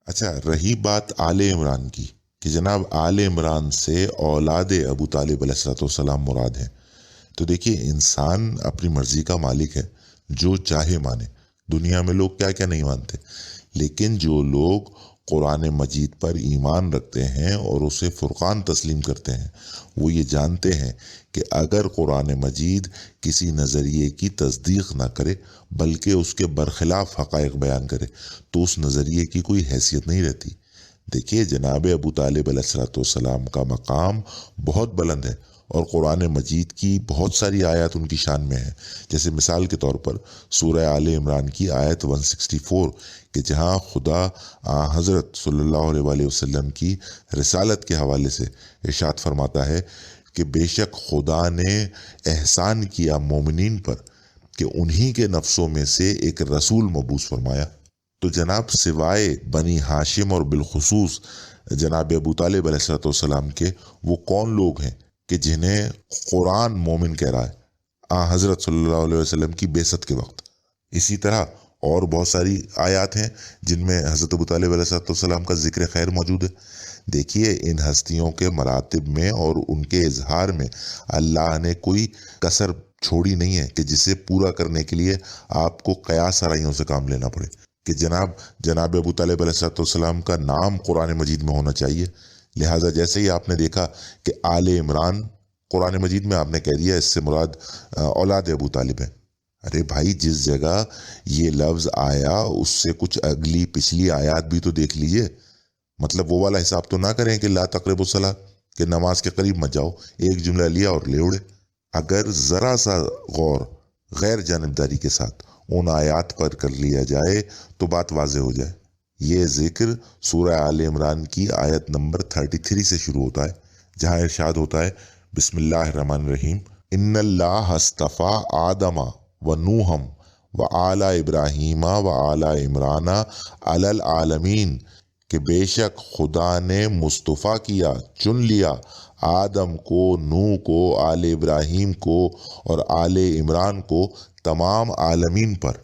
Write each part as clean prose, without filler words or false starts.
اچھا، رہی بات آل عمران کی کہ جناب آل عمران سے اولاد ابو طالب علیہ الصلوۃ والسلام مراد ہیں، تو دیکھیے انسان اپنی مرضی کا مالک ہے، جو چاہے مانے۔ دنیا میں لوگ کیا کیا نہیں مانتے، لیکن جو لوگ قرآن مجید پر ایمان رکھتے ہیں اور اسے فرقان تسلیم کرتے ہیں، وہ یہ جانتے ہیں کہ اگر قرآن مجید کسی نظریے کی تصدیق نہ کرے بلکہ اس کے برخلاف حقائق بیان کرے تو اس نظریے کی کوئی حیثیت نہیں رہتی۔ دیکھیے جناب ابو طالب علیہ الصلوۃ والسلام کا مقام بہت بلند ہے، اور قرآن مجید کی بہت ساری آیات ان کی شان میں ہیں۔ جیسے مثال کے طور پر سورہ آل عمران کی آیت 164 کہ جہاں خدا حضرت صلی اللہ علیہ وآلہ وسلم کی رسالت کے حوالے سے ارشاد فرماتا ہے کہ بے شک خدا نے احسان کیا مومنین پر کہ انہی کے نفسوں میں سے ایک رسول مبعوث فرمایا۔ تو جناب سوائے بنی ہاشم اور بالخصوص جناب ابو طالب علیہ الصلوۃ والسلام کے وہ کون لوگ ہیں کہ جنہیں قرآن مومن کہہ رہا ہے حضرت صلی اللہ علیہ وسلم کی بعثت کے وقت؟ اسی طرح اور بہت ساری آیات ہیں جن میں حضرت ابو طالب علیہ السلام کا ذکر خیر موجود ہے۔ دیکھیے ان ہستیوں کے مراتب میں اور ان کے اظہار میں اللہ نے کوئی کسر چھوڑی نہیں ہے کہ جسے پورا کرنے کے لیے آپ کو قیاس آرائیوں سے کام لینا پڑے کہ جناب ابو طالب علیہ السلام کا نام قرآن مجید میں ہونا چاہیے۔ لہٰذا جیسے ہی آپ نے دیکھا کہ آل عمران قرآن مجید میں آپ نے کہہ دیا اس سے مراد اولاد ابو طالب ہے۔ ارے بھائی، جس جگہ یہ لفظ آیا اس سے کچھ اگلی پچھلی آیات بھی تو دیکھ لیجئے۔ مطلب وہ والا حساب تو نہ کریں کہ لا تقربوا الصلاۃ، کہ نماز کے قریب مت جاؤ، ایک جملہ لیا اور لے اڑے۔ اگر ذرا سا غور غیر جانبداری کے ساتھ ان آیات پر کر لیا جائے تو بات واضح ہو جائے۔ یہ ذکر سورہ آل عمران کی آیت نمبر 33 سے شروع ہوتا ہے، جہاں ارشاد ہوتا ہے بسم اللہ الرحمن الرحیم ان اللہ اصطفیٰ آدم و نوحم و آل ابراہیم و آل عمران علی العالمین، کہ بے شک خدا نے مصطفیٰ کیا، چن لیا آدم کو، نوح کو، آل ابراہیم کو اور آل عمران کو تمام عالمین پر،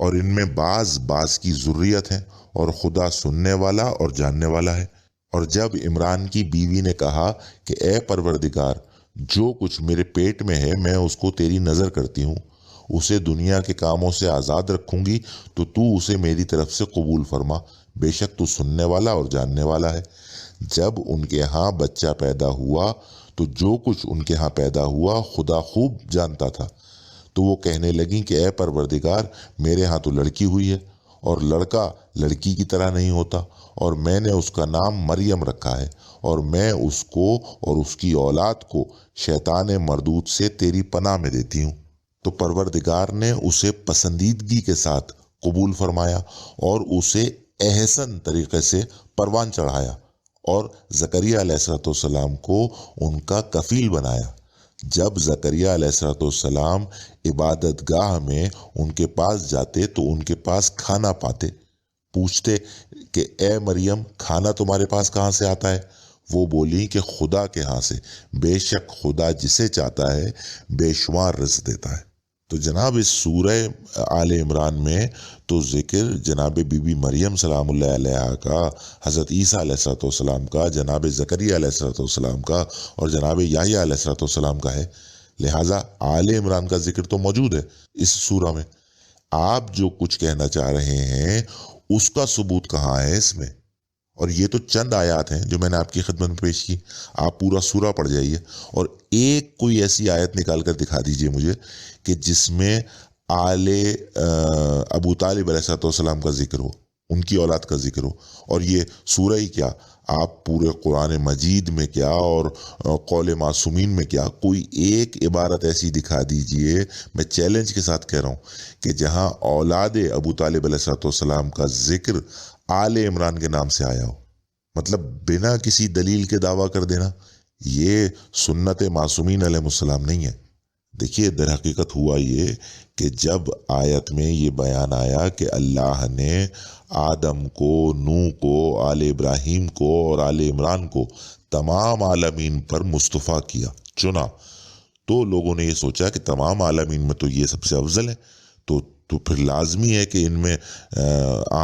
اور ان میں بعض کی ذریت ہیں، اور خدا سننے والا اور جاننے والا ہے۔ اور جب عمران کی بیوی نے کہا کہ اے پروردگار، جو کچھ میرے پیٹ میں ہے میں اس کو تیری نظر کرتی ہوں، اسے دنیا کے کاموں سے آزاد رکھوں گی تو اسے میری طرف سے قبول فرما، بے شک تو سننے والا اور جاننے والا ہے۔ جب ان کے ہاں بچہ پیدا ہوا تو جو کچھ ان کے ہاں پیدا ہوا خدا خوب جانتا تھا، تو وہ کہنے لگیں کہ اے پروردگار، میرے ہاں تو لڑکی ہوئی ہے، اور لڑکا لڑکی کی طرح نہیں ہوتا، اور میں نے اس کا نام مریم رکھا ہے، اور میں اس کو اور اس کی اولاد کو شیطان مردود سے تیری پناہ میں دیتی ہوں۔ تو پروردگار نے اسے پسندیدگی کے ساتھ قبول فرمایا اور اسے احسن طریقے سے پروان چڑھایا، اور زکریا علیہ السلام کو ان کا کفیل بنایا۔ جب زکریا علیہ السلام عبادت گاہ میں ان کے پاس جاتے تو ان کے پاس کھانا پاتے، پوچھتے کہ اے مریم، کھانا تمہارے پاس کہاں سے آتا ہے؟ وہ بولی کہ خدا کے ہاں سے، بے شک خدا جسے چاہتا ہے بے شمار رزق دیتا ہے۔ تو جناب اس سورہ آل عمران میں تو ذکر جناب بی بی مریم سلام اللہ علیہا کا، حضرت عیسیٰ علیہ السلام کا، جناب زکریا علیہ السلام کا اور جناب یحییٰ علیہ السلام کا ہے۔ لہٰذا آل عمران کا ذکر تو موجود ہے اس سورہ میں۔ آپ جو کچھ کہنا چاہ رہے ہیں اس کا ثبوت کہاں ہے اس میں؟ اور یہ تو چند آیات ہیں جو میں نے آپ کی خدمت میں پیش کی، آپ پورا سورہ پڑھ جائیے اور ایک کوئی ایسی آیت نکال کر دکھا دیجئے مجھے کہ جس میں آل ابو طالب علیہ السلام کا ذکر ہو، ان کی اولاد کا ذکر ہو۔ اور یہ سورہ ہی کیا، آپ پورے قرآن مجید میں کیا اور قول معصومین میں کیا، کوئی ایک عبارت ایسی دکھا دیجئے، میں چیلنج کے ساتھ کہہ رہا ہوں، کہ جہاں اولاد ابو طالب علیہ السلام کا ذکر آل عمران کے نام سے آیا ہو۔ مطلب بنا کسی دلیل کے دعویٰ کر دینا، یہ سنت معصومین علیہ السلام نہیں ہے۔ دیکھیے در حقیقت ہوا یہ کہ جب آیت میں یہ بیان آیا کہ اللہ نے آدم کو، نوح کو، آل ابراہیم کو اور آل عمران کو تمام عالمین پر مصطفیٰ کیا، چنا، تو لوگوں نے یہ سوچا کہ تمام عالمین میں تو یہ سب سے افضل ہے، تو تو پھر لازمی ہے کہ ان میں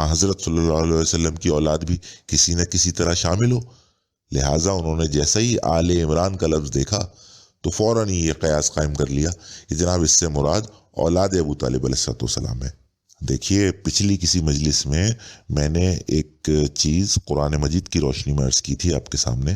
حضرت صلی اللہ علیہ وسلم کی اولاد بھی کسی نہ کسی طرح شامل ہو. لہٰذا انہوں نے جیسا ہی آل عمران کا لفظ دیکھا تو فوراً ہی یہ قیاس قائم کر لیا کہ جناب اس سے مراد اولاد ابو طالب علیہ السلام ہے. دیکھیے پچھلی کسی مجلس میں نے ایک چیز قرآن مجید کی روشنی میں عرض کی تھی آپ کے سامنے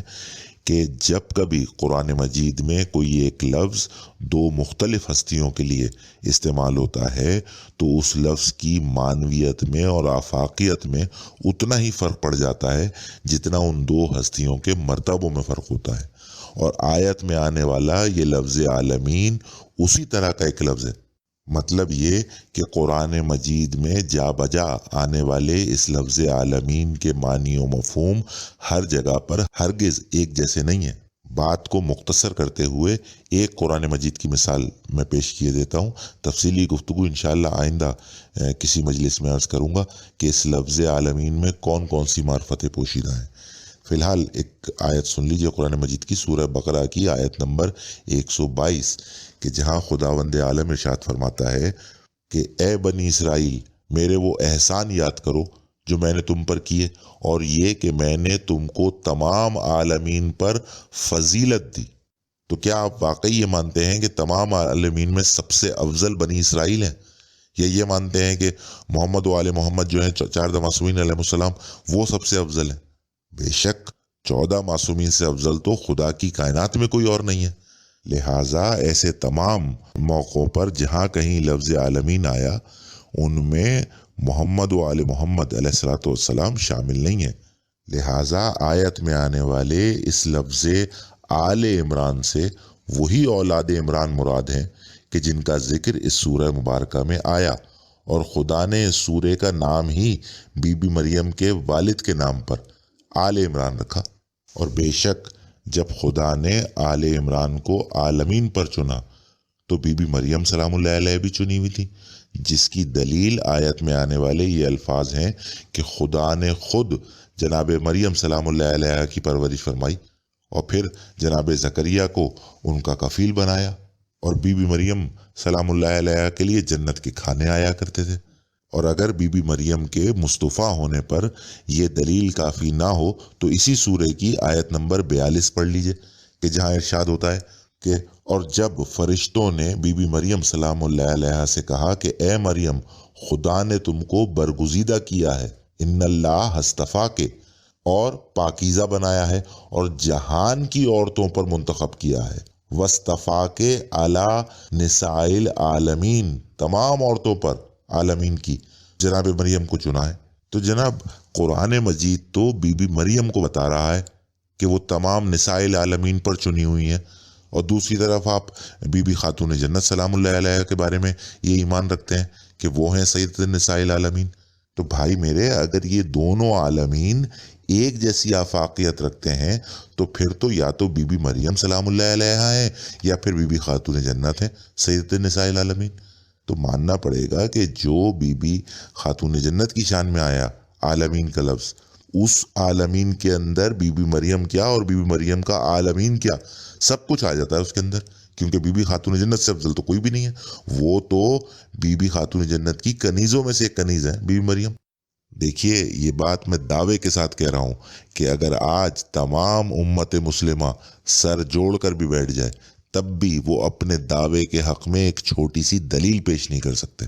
کہ جب کبھی قرآن مجید میں کوئی ایک لفظ دو مختلف ہستیوں کے لیے استعمال ہوتا ہے تو اس لفظ کی معنویت میں اور آفاقیت میں اتنا ہی فرق پڑ جاتا ہے جتنا ان دو ہستیوں کے مرتبوں میں فرق ہوتا ہے. اور آیت میں آنے والا یہ لفظ عالمین اسی طرح کا ایک لفظ ہے. مطلب یہ کہ قرآن مجید میں جا بجا آنے والے اس لفظ عالمین کے معنی و مفہوم ہر جگہ پر ہرگز ایک جیسے نہیں ہیں. بات کو مختصر کرتے ہوئے ایک قرآن مجید کی مثال میں پیش کیے دیتا ہوں. تفصیلی گفتگو انشاءاللہ آئندہ کسی مجلس میں عرض کروں گا کہ اس لفظ عالمین میں کون کون سی معرفتیں پوشیدہ ہیں. فی الحال ایک آیت سن لیجئے قرآن مجید کی سورہ بقرہ کی آیت نمبر 122 کہ جہاں خداوند عالم ارشاد فرماتا ہے کہ اے بنی اسرائیل میرے وہ احسان یاد کرو جو میں نے تم پر کیے اور یہ کہ میں نے تم کو تمام عالمین پر فضیلت دی. تو کیا آپ واقعی یہ مانتے ہیں کہ تمام عالمین میں سب سے افضل بنی اسرائیل ہیں؟ یا یہ مانتے ہیں کہ محمد و آل محمد جو ہیں 14 معصومین علیہ السلام وہ سب سے افضل ہیں؟ بے شک 14 معصومین سے افضل تو خدا کی کائنات میں کوئی اور نہیں ہے. لہٰذا ایسے تمام موقعوں پر جہاں کہیں لفظ عالمین آیا ان میں محمد و آل محمد علیہ السلام شامل نہیں ہیں. لہٰذا آیت میں آنے والے اس لفظ آل عمران سے وہی اولاد عمران مراد ہیں کہ جن کا ذکر اس سورہ مبارکہ میں آیا اور خدا نے اس سورہ کا نام ہی بی بی مریم کے والد کے نام پر آل عمران رکھا. اور بے شک جب خدا نے آل عمران کو عالمین پر چنا تو بی بی مریم سلام اللہ علیہ بھی چنی ہوئی تھی، جس کی دلیل آیت میں آنے والے یہ الفاظ ہیں کہ خدا نے خود جناب مریم سلام اللہ علیہ کی پرورش فرمائی اور پھر جناب زکریا کو ان کا کفیل بنایا اور بی بی مریم سلام اللہ علیہ کے لیے جنت کے کھانے آیا کرتے تھے. اور اگر بی بی مریم کے مصطفیٰ ہونے پر یہ دلیل کافی نہ ہو تو اسی سورہ کی آیت نمبر 42 پڑھ لیجئے کہ جہاں ارشاد ہوتا ہے کہ اور جب فرشتوں نے بی بی مریم سلام اللہ علیہ سے کہا کہ اے مریم خدا نے تم کو برگزیدہ کیا ہے، ان اللہ اصطفیٰ کے اور پاکیزہ بنایا ہے اور جہان کی عورتوں پر منتخب کیا ہے، وصطفیٰ کے علی نساء العالمین تمام عورتوں پر عالمین کی جناب مریم کو چنا ہے. تو جناب قرآن مجید تو بی بی مریم کو بتا رہا ہے کہ وہ تمام نساء العالمین پر چنی ہوئی ہیں اور دوسری طرف آپ بی بی خاتون جنت سلام اللہ علیہ کے بارے میں یہ ایمان رکھتے ہیں کہ وہ ہیں سید نساء العالمین. تو بھائی میرے اگر یہ دونوں عالمین ایک جیسی آفاقیت رکھتے ہیں تو پھر تو یا تو بی بی مریم سلام اللہ علیہ ہیں یا پھر بی بی خاتون جنت ہیں سید نساء العالمین. تو ماننا پڑے گا کہ جو بی بی خاتون جنت کی شان میں آیا عالمین کا لفظ، اس عالمین کے اندر بی بی مریم کیا اور بی بی مریم کا عالمین کیا سب کچھ آ جاتا ہے اس کے اندر، کیونکہ بی بی خاتون جنت سے افضل تو کوئی بھی نہیں ہے. وہ تو بی بی خاتون جنت کی کنیزوں میں سے ایک کنیز ہے بی بی مریم. دیکھیے یہ بات میں دعوے کے ساتھ کہہ رہا ہوں کہ اگر آج تمام امت مسلمہ سر جوڑ کر بھی بیٹھ جائے تب بھی وہ اپنے دعوے کے حق میں ایک چھوٹی سی دلیل پیش نہیں کر سکتے.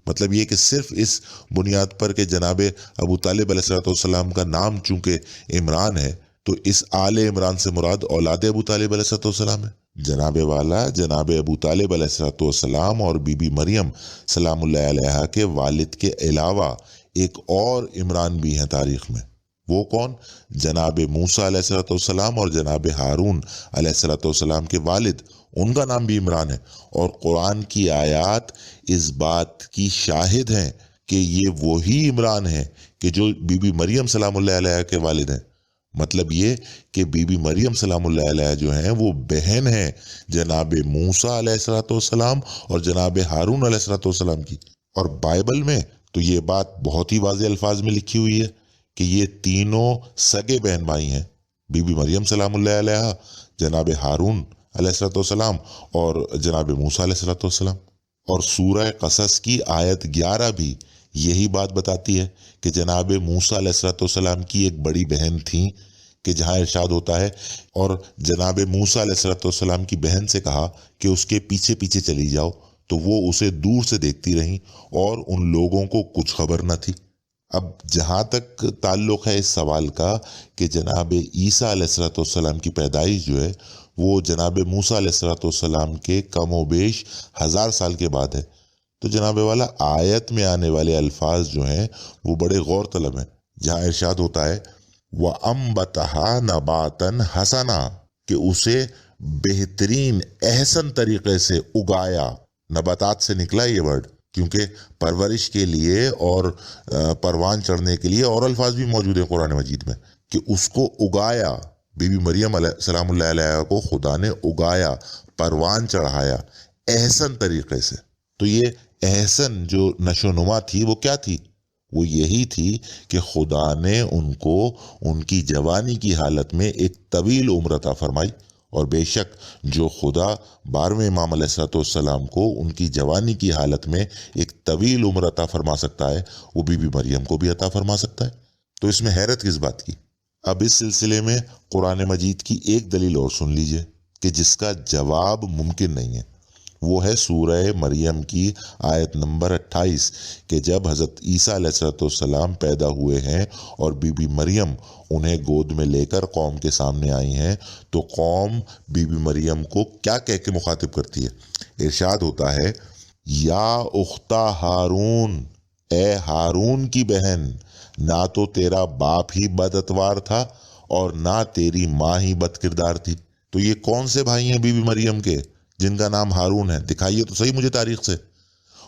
مطلب یہ کہ صرف اس بنیاد پر کہ جناب ابو طالب علیہ السلام کا نام چونکہ عمران ہے تو اس آل عمران سے مراد اولاد ابو طالب علیہ السلام ہے. جناب والا جناب ابو طالب علیہ السلام اور بی بی مریم سلام اللہ علیہ کے والد کے علاوہ ایک اور عمران بھی ہیں تاریخ میں. وہ کون؟ جناب موسیٰ علیہ السلام اور جناب ہارون علیہ السلام کے والد، ان کا نام بھی عمران ہے. اور قرآن کی آیات اس بات کی شاہد ہیں کہ یہ وہی عمران ہیں کہ جو بی بی مریم سلام اللہ علیہ کے والد ہیں. مطلب یہ کہ بی بی مریم سلام اللہ علیہ جو ہیں وہ بہن ہیں جناب موسیٰ علیہ السلام اور جناب ہارون علیہ السلام کی. اور بائبل میں تو یہ بات بہت ہی واضح الفاظ میں لکھی ہوئی ہے کہ یہ تینوں سگے بہن بھائی ہیں، بی بی مریم سلام اللہ علیہ، جناب ہارون علیہ السلام اور جناب موسیٰ علیہ السلام. اور سورہ قصص کی آیت 11 بھی یہی بات بتاتی ہے کہ جناب موسیٰ علیہ السلام کی ایک بڑی بہن تھی، کہ جہاں ارشاد ہوتا ہے اور جناب موسیٰ علیہ السلام کی بہن سے کہا کہ اس کے پیچھے پیچھے چلی جاؤ، تو وہ اسے دور سے دیکھتی رہیں اور ان لوگوں کو کچھ خبر نہ تھی۔ اب جہاں تک تعلق ہے اس سوال کا کہ جناب عیسیٰ علیہ السلام کی پیدائش جو ہے وہ جناب موسیٰ علیہ السلام کے کم و بیش 1000 سال کے بعد ہے، تو جناب والا آیت میں آنے والے الفاظ جو ہیں وہ بڑے غور طلب ہیں، جہاں ارشاد ہوتا ہے وَأَنبَتَهَا نَبَاتًا حَسَنًا، کہ اسے بہترین احسن طریقے سے اگایا۔ نباتات سے نکلا یہ ورڈ، کیونکہ پرورش کے لیے اور پروان چڑھنے کے لیے اور الفاظ بھی موجود ہیں قرآن مجید میں، کہ اس کو اگایا۔ بی بی مریم علیہ سلام اللہ علیہ کو خدا نے اگایا، پروان چڑھایا احسن طریقے سے۔ تو یہ احسن جو نشو نما تھی وہ کیا تھی؟ وہ یہی تھی کہ خدا نے ان کو ان کی جوانی کی حالت میں ایک طویل عمر عطا فرمائی، اور بے شک جو خدا 12ویں امام علیہ السلام کو ان کی جوانی کی حالت میں ایک طویل عمر عطا فرما سکتا ہے، وہ بی بی مریم کو بھی عطا فرما سکتا ہے۔ تو اس میں حیرت کس بات کی؟ اب اس سلسلے میں قرآن مجید کی ایک دلیل اور سن لیجئے کہ جس کا جواب ممکن نہیں ہے، وہ ہے سورہ مریم کی آیت نمبر 28، کہ جب حضرت عیسیٰ علیہ السلام پیدا ہوئے ہیں اور بی بی مریم انہیں گود میں لے کر قوم کے سامنے آئی ہیں، تو قوم بی بی مریم کو کیا کہہ کے مخاطب کرتی ہے؟ ارشاد ہوتا ہے یا اختہ ہارون، اے ہارون کی بہن، نہ تو تیرا باپ ہی بد اتوار تھا اور نہ تیری ماں ہی بد کردار تھی۔ تو یہ کون سے بھائی ہیں بی بی مریم کے جن کا نام ہارون ہے؟ دکھائیے تو صحیح مجھے تاریخ سے۔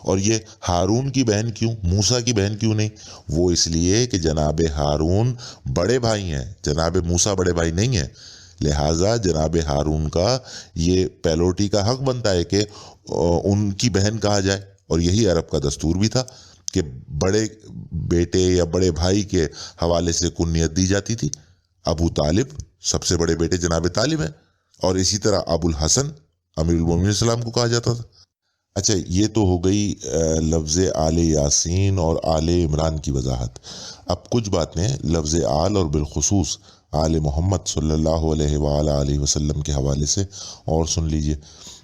اور یہ ہارون کی بہن کیوں، موسیٰ کی بہن کیوں نہیں؟ وہ اس لیے کہ جناب ہارون بڑے بھائی ہیں، جناب موسیٰ بڑے بھائی نہیں ہیں، لہٰذا جناب ہارون کا یہ پیلوٹی کا حق بنتا ہے کہ ان کی بہن کہا جائے، اور یہی عرب کا دستور بھی تھا کہ بڑے بیٹے یا بڑے بھائی کے حوالے سے کنیت دی جاتی تھی۔ ابو طالب سب سے بڑے بیٹے جناب طالب ہیں، اور اسی طرح ابو الحسن امیر المومنین السلام کو کہا جاتا تھا۔ اچھا، یہ تو ہو گئی لفظ آل یاسین اور آل عمران کی وضاحت۔ اب کچھ باتیں لفظ آل اور بالخصوص آل محمد صلی اللہ علیہ وآلہ وسلم کے حوالے سے اور سن لیجئے۔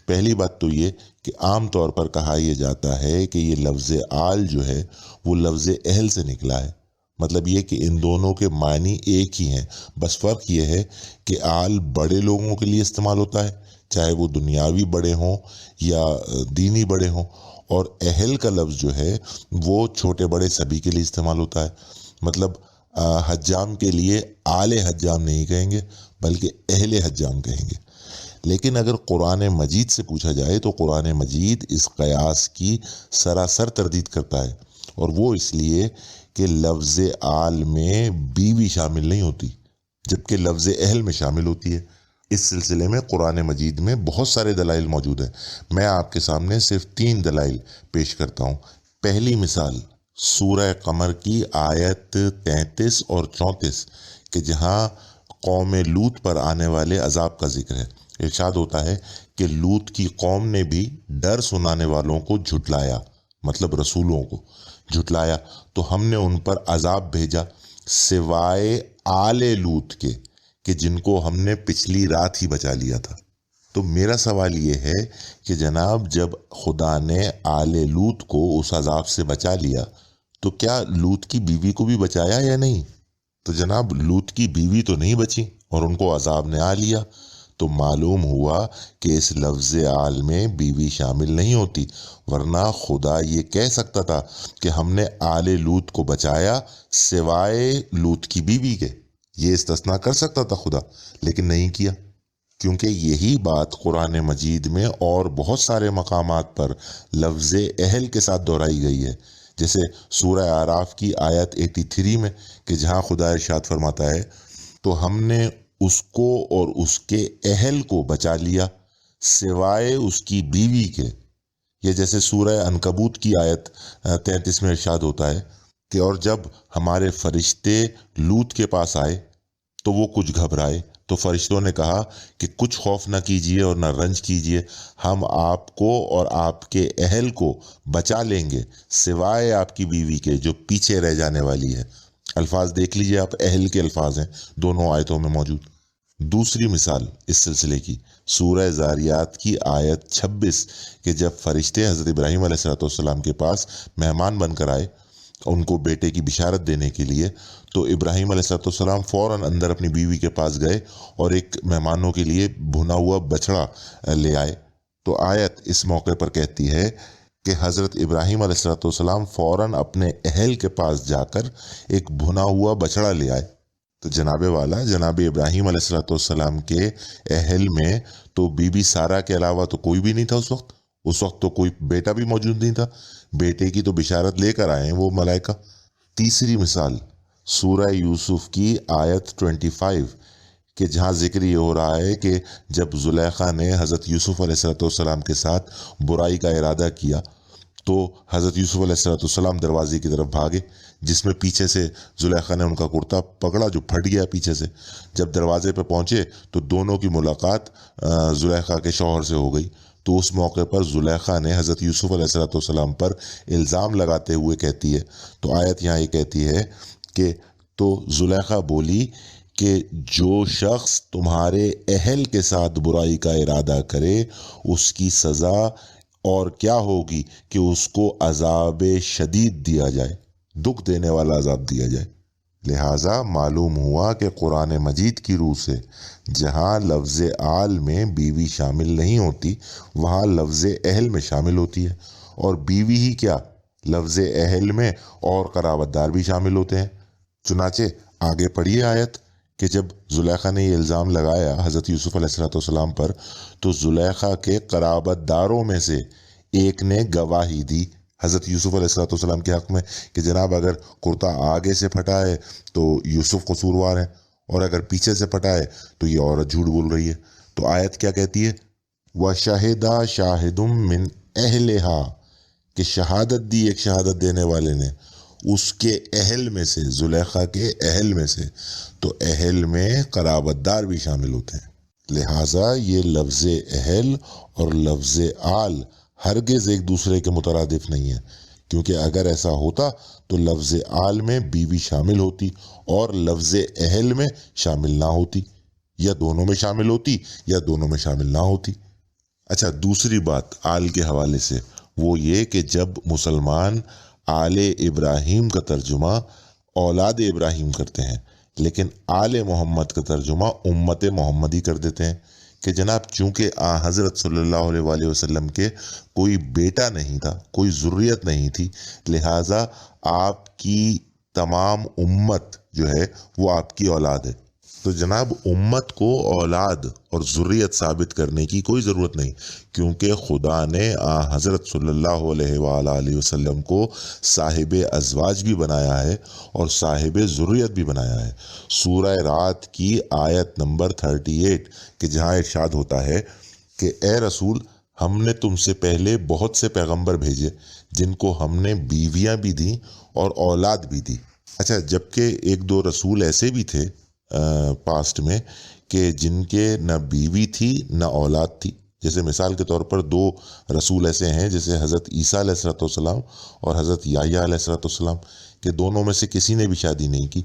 پہلی بات تو یہ کہ عام طور پر کہا یہ جاتا ہے کہ یہ لفظ آل جو ہے وہ لفظ اہل سے نکلا ہے، مطلب یہ کہ ان دونوں کے معنی ایک ہی ہیں، بس فرق یہ ہے کہ آل بڑے لوگوں کے لیے استعمال ہوتا ہے، چاہے وہ دنیاوی بڑے ہوں یا دینی بڑے ہوں، اور اہل کا لفظ جو ہے وہ چھوٹے بڑے سبھی کے لیے استعمال ہوتا ہے۔ مطلب حجام کے لیے آل حجام نہیں کہیں گے بلکہ اہل حجام کہیں گے۔ لیکن اگر قرآن مجید سے پوچھا جائے تو قرآن مجید اس قیاس کی سراسر تردید کرتا ہے، اور وہ اس لیے کہ لفظ آل میں بیوی شامل نہیں ہوتی جبکہ لفظ اہل میں شامل ہوتی ہے۔ اس سلسلے میں قرآن مجید میں بہت سارے دلائل موجود ہیں، میں آپ کے سامنے صرف 3 دلائل پیش کرتا ہوں۔ پہلی مثال سورہ قمر کی آیت 33 اور 34، کہ جہاں قوم لوط پر آنے والے عذاب کا ذکر ہے۔ ارشاد ہوتا ہے کہ لوط کی قوم نے بھی ڈر سنانے والوں کو جھٹلایا، مطلب رسولوں کو جھٹلایا، تو ہم نے ان پر عذاب بھیجا سوائے آل لوط کے، کہ جن کو ہم نے پچھلی رات ہی بچا لیا تھا۔ تو میرا سوال یہ ہے کہ جناب جب خدا نے آل لوط کو اس عذاب سے بچا لیا تو کیا لوط کی بیوی کو بھی بچایا یا نہیں؟ تو جناب لوط کی بیوی تو نہیں بچی اور ان کو عذاب نے آ لیا، تو معلوم ہوا کہ اس لفظ آل میں بیوی شامل نہیں ہوتی، ورنہ خدا یہ کہہ سکتا تھا کہ ہم نے آل لوط کو بچایا سوائے لوط کی بیوی کے، یہ استثناء کر سکتا تھا خدا، لیکن نہیں کیا، کیونکہ یہی بات قرآن مجید میں اور بہت سارے مقامات پر لفظ اہل کے ساتھ دہرائی گئی ہے، جیسے سورہ اعراف کی آیت 83 میں، کہ جہاں خدا ارشاد فرماتا ہے تو ہم نے اس کو اور اس کے اہل کو بچا لیا سوائے اس کی بیوی کے۔ یہ جیسے سورہ عنکبوت کی آیت 33 میں ارشاد ہوتا ہے کہ اور جب ہمارے فرشتے لوط کے پاس آئے تو وہ کچھ گھبرائے، تو فرشتوں نے کہا کہ کچھ خوف نہ کیجیے اور نہ رنج کیجیے، ہم آپ کو اور آپ کے اہل کو بچا لیں گے سوائے آپ کی بیوی کے جو پیچھے رہ جانے والی ہے۔ الفاظ دیکھ لیجیے آپ، اہل کے الفاظ ہیں دونوں آیتوں میں موجود۔ دوسری مثال اس سلسلے کی سورہ زاریات کی آیت 26 کہ جب فرشتے حضرت ابراہیم علیہ السلام کے پاس مہمان بن کر آئے ان کو بیٹے کی بشارت دینے کے لیے، تو ابراہیم علیہ السلام فوراً اندر اپنی بیوی کے پاس گئے اور ایک مہمانوں کے لیے بھنا ہوا بچڑا لے آئے۔ تو آیت اس موقع پر کہتی ہے کہ حضرت ابراہیم علیہ السلام فوراً اپنے اہل کے پاس جا کر ایک بھنا ہوا بچڑا لے آئے۔ تو جناب والا جناب ابراہیم علیہ السلام کے اہل میں تو بی بی سارہ کے علاوہ تو کوئی بھی نہیں تھا اس وقت تو کوئی بیٹا بھی موجود نہیں تھا، بیٹے کی تو بشارت لے کر آئے ہیں وہ ملائکہ۔ تیسری مثال سورہ یوسف کی آیت 25 کہ جہاں ذکر یہ ہو رہا ہے کہ جب زلیخا نے حضرت یوسف علیہ السلام کے ساتھ برائی کا ارادہ کیا تو حضرت یوسف علیہ السلام دروازے کی طرف بھاگے، جس میں پیچھے سے زلیخا نے ان کا کرتا پکڑا جو پھٹ گیا پیچھے سے۔ جب دروازے پہ پہنچے تو دونوں کی ملاقات زلیخا کے شوہر سے ہو گئی، تو اس موقع پر زلیخا نے حضرت یوسف علیہ السلام پر الزام لگاتے ہوئے کہتی ہے، تو آیت یہاں یہ کہتی ہے کہ تو زلیخا بولی کہ جو شخص تمہارے اہل کے ساتھ برائی کا ارادہ کرے اس کی سزا اور کیا ہوگی کہ اس کو عذاب شدید دیا جائے، دکھ دینے والا عذاب دیا جائے۔ لہٰذا معلوم ہوا کہ قرآن مجید کی روح سے جہاں لفظ آل میں بیوی شامل نہیں ہوتی وہاں لفظ اہل میں شامل ہوتی ہے، اور بیوی ہی کیا لفظ اہل میں اور قرابت دار بھی شامل ہوتے ہیں۔ چنانچہ آگے پڑھیے آیت کہ جب زلیخا نے یہ الزام لگایا حضرت یوسف علیہ السلام پر تو زلیخا کے قرابت داروں میں سے ایک نے گواہی دی حضرت یوسف علیہ السلام کے حق میں کہ جناب اگر کرتا آگے سے پھٹا ہے تو یوسف قصوروار ہے، اور اگر پیچھے سے پھٹا ہے تو یہ عورت جھوٹ بول رہی ہے۔ تو آیت کیا کہتی ہے؟ وَشَهِدَ شَاهِدٌ مِّنْ أَهْلِهَا کہ شہادت دی ایک شہادت دینے والے نے اس کے اہل میں سے، زلیخا کے اہل میں سے، تو اہل میں قرابت دار بھی شامل ہوتے ہیں۔ لہٰذا یہ لفظ اہل اور لفظ آل ہرگز ایک دوسرے کے مترادف نہیں ہے، کیونکہ اگر ایسا ہوتا تو لفظ آل میں بیوی شامل ہوتی اور لفظ اہل میں شامل نہ ہوتی، یا دونوں میں شامل ہوتی یا دونوں میں شامل نہ ہوتی۔ اچھا، دوسری بات آل کے حوالے سے وہ یہ کہ جب مسلمان آل ابراہیم کا ترجمہ اولاد ابراہیم کرتے ہیں لیکن آل محمد کا ترجمہ امت محمدی کر دیتے ہیں کہ جناب چونکہ حضرت صلی اللہ علیہ وآلہ وسلم کے کوئی بیٹا نہیں تھا، کوئی ذریت نہیں تھی، لہٰذا آپ کی تمام امت جو ہے وہ آپ کی اولاد ہے۔ تو جناب امت کو اولاد اور ذریت ثابت کرنے کی کوئی ضرورت نہیں، کیونکہ خدا نے حضرت صلی اللہ علیہ وآلہ وسلم کو صاحب ازواج بھی بنایا ہے اور صاحب ذریت بھی بنایا ہے۔ سورہ رات کی آیت نمبر 38 کہ جہاں ارشاد ہوتا ہے کہ اے رسول ہم نے تم سے پہلے بہت سے پیغمبر بھیجے جن کو ہم نے بیویاں بھی دیں اور اولاد بھی دی۔ اچھا، جبکہ ایک دو رسول ایسے بھی تھے پاسٹ میں کہ جن کے نہ بیوی تھی نہ اولاد تھی، جیسے مثال کے طور پر دو رسول ایسے ہیں جیسے حضرت عیسیٰ علیہ السلام اور حضرت یحییٰ علیہ السلام کہ دونوں میں سے کسی نے بھی شادی نہیں کی،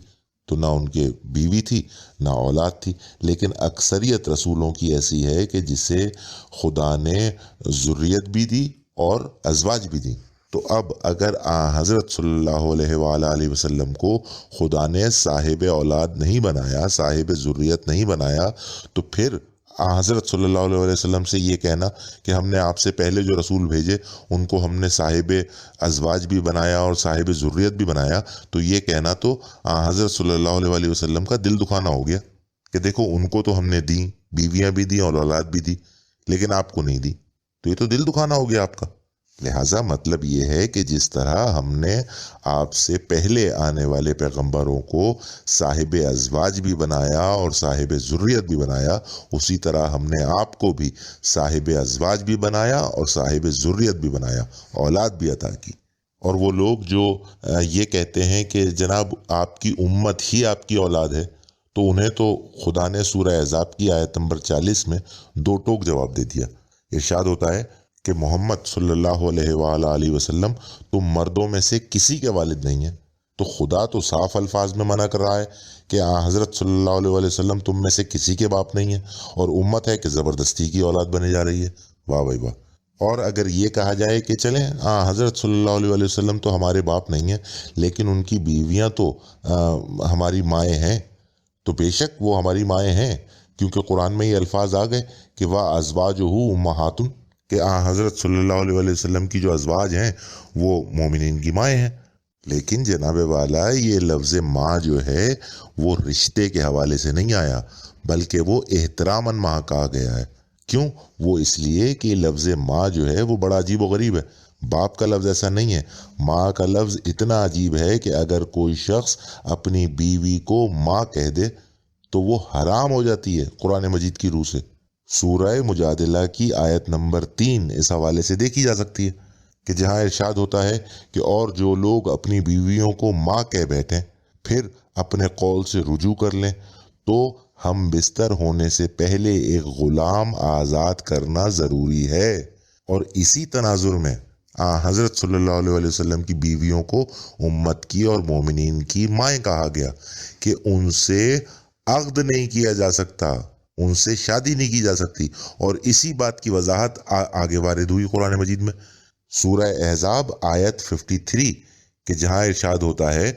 تو نہ ان کے بیوی تھی نہ اولاد تھی، لیکن اکثریت رسولوں کی ایسی ہے کہ جسے خدا نے ذریت بھی دی اور ازواج بھی دی۔ تو اب اگر حضرت صلی اللہ علیہ وآلہ وسلم کو خدا نے صاحب اولاد نہیں بنایا، صاحب ذریت نہیں بنایا، تو پھر حضرت صلی اللہ علیہ وسلم سے یہ کہنا کہ ہم نے آپ سے پہلے جو رسول بھیجے ان کو ہم نے صاحب ازواج بھی بنایا اور صاحب ذریت بھی بنایا، تو یہ کہنا تو حضرت صلی اللہ علیہ وسلم کا دل دکھانا ہو گیا کہ دیکھو ان کو تو ہم نے دی، بیویاں بھی دی اور اولاد بھی دی، لیکن آپ کو نہیں دی، تو یہ تو دل دکھانا ہو گیا آپ کا۔ لہٰذا مطلب یہ ہے کہ جس طرح ہم نے آپ سے پہلے آنے والے پیغمبروں کو صاحب ازواج بھی بنایا اور صاحب ذریت بھی بنایا، اسی طرح ہم نے آپ کو بھی صاحب ازواج بھی بنایا اور صاحب ذریت بھی بنایا، اولاد بھی عطا کی۔ اور وہ لوگ جو یہ کہتے ہیں کہ جناب آپ کی امت ہی آپ کی اولاد ہے، تو انہیں تو خدا نے سورہ احزاب کی آیت نمبر 40 میں دو ٹوک جواب دے دیا۔ ارشاد ہوتا ہے کہ محمد صلی اللہ علیہ وآلہ وسلم تم مردوں میں سے کسی کے والد نہیں ہیں۔ تو خدا تو صاف الفاظ میں منع کر رہا ہے کہ حضرت صلی اللہ علیہ وآلہ وسلم تم میں سے کسی کے باپ نہیں ہیں، اور امت ہے کہ زبردستی کی اولاد بنے جا رہی ہے۔ واہ بھائی واہ۔ اور اگر یہ کہا جائے کہ چلیں حضرت صلی اللہ علیہ وآلہ وسلم تو ہمارے باپ نہیں ہیں، لیکن ان کی بیویاں تو ہماری مائیں ہیں، تو بے شک وہ ہماری مائیں ہیں، کیونکہ قرآن میں یہ الفاظ آ گئے کہ وَأَزْوَاجُهُ أُمَّهَاتٌ، کہ حضرت صلی اللہ علیہ وآلہ وسلم کی جو ازواج ہیں وہ مومنین کی مائیں ہیں۔ لیکن جناب والا یہ لفظ ماں جو ہے وہ رشتے کے حوالے سے نہیں آیا، بلکہ وہ احتراماً ماں کہا گیا ہے۔ کیوں؟ وہ اس لیے کہ لفظ ماں جو ہے وہ بڑا عجیب و غریب ہے۔ باپ کا لفظ ایسا نہیں ہے، ماں کا لفظ اتنا عجیب ہے کہ اگر کوئی شخص اپنی بیوی کو ماں کہہ دے تو وہ حرام ہو جاتی ہے قرآن مجید کی روح سے۔ سورہ مجادلہ کی آیت نمبر 3 اس حوالے سے دیکھی جا سکتی ہے کہ جہاں ارشاد ہوتا ہے کہ اور جو لوگ اپنی بیویوں کو ماں کہہ بیٹھیں پھر اپنے قول سے رجوع کر لیں تو ہم بستر ہونے سے پہلے ایک غلام آزاد کرنا ضروری ہے۔ اور اسی تناظر میں حضرت صلی اللہ علیہ وسلم کی بیویوں کو امت کی اور مومنین کی مائیں کہا گیا کہ ان سے عقد نہیں کیا جا سکتا، ان سے شادی نہیں کی جا سکتی۔ اور اسی بات کی وضاحت آگے وارد ہوئی قرآن مجید میں سورہ احزاب آیت 53 کہ جہاں ارشاد ہوتا ہے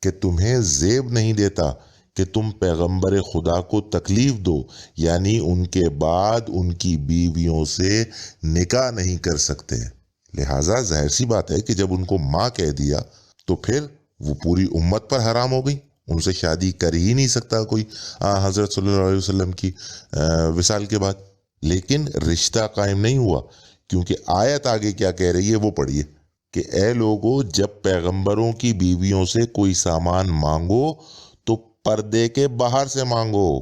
کہ تمہیں زیب نہیں دیتا کہ تم پیغمبر خدا کو تکلیف دو، یعنی ان کے بعد ان کی بیویوں سے نکاح نہیں کر سکتے۔ لہٰذا ظاہر سی بات ہے کہ جب ان کو ماں کہہ دیا تو پھر وہ پوری امت پر حرام ہو گئی، ان سے شادی کر ہی نہیں سکتا کوئی حضرت صلی اللہ علیہ وسلم کی وصال کے بعد۔ لیکن رشتہ قائم نہیں ہوا، کیونکہ آیت آگے کیا کہہ رہی ہے وہ پڑھیے کہ اے لوگو جب پیغمبروں کی بیویوں سے کوئی سامان مانگو تو پردے کے باہر سے مانگو،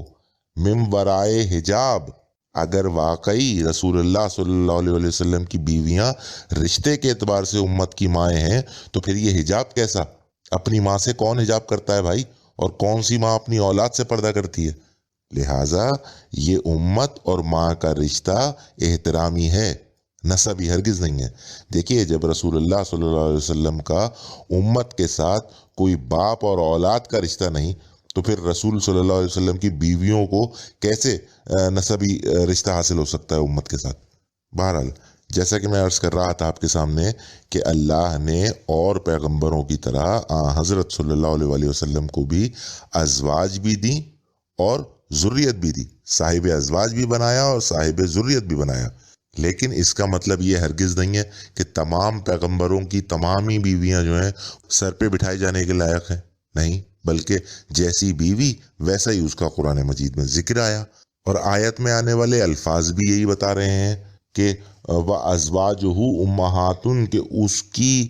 من ورائے حجاب۔ اگر واقعی رسول اللہ صلی اللہ علیہ وسلم کی بیویاں رشتے کے اعتبار سے امت کی مائیں ہیں تو پھر یہ حجاب کیسا؟ اپنی ماں سے کون حجاب کرتا ہے بھائی؟ اور کون سی ماں اپنی اولاد سے پردہ کرتی ہے؟ لہٰذا یہ امت اور ماں کا رشتہ احترامی ہے، نسبی ہرگز نہیں ہے۔ دیکھیے جب رسول اللہ صلی اللہ علیہ وسلم کا امت کے ساتھ کوئی باپ اور اولاد کا رشتہ نہیں تو پھر رسول صلی اللہ علیہ وسلم کی بیویوں کو کیسے نسبی رشتہ حاصل ہو سکتا ہے امت کے ساتھ؟ بہرحال جیسا کہ میں عرض کر رہا تھا آپ کے سامنے کہ اللہ نے اور پیغمبروں کی طرح حضرت صلی اللہ علیہ وسلم کو بھی ازواج بھی دیں اور ذریت بھی دی، صاحب ازواج بھی بنایا اور صاحب ذریت بھی بنایا۔ لیکن اس کا مطلب یہ ہرگز نہیں ہے کہ تمام پیغمبروں کی تمام ہی بیویاں جو ہیں سر پہ بٹھائی جانے کے لائق ہیں، نہیں، بلکہ جیسی بیوی ویسا ہی اس کا قرآن مجید میں ذکر آیا، اور آیت میں آنے والے الفاظ بھی یہی بتا رہے ہیں کہ وَأَزْوَاجُهُ أُمَّهَاتٌ، کہ اس کی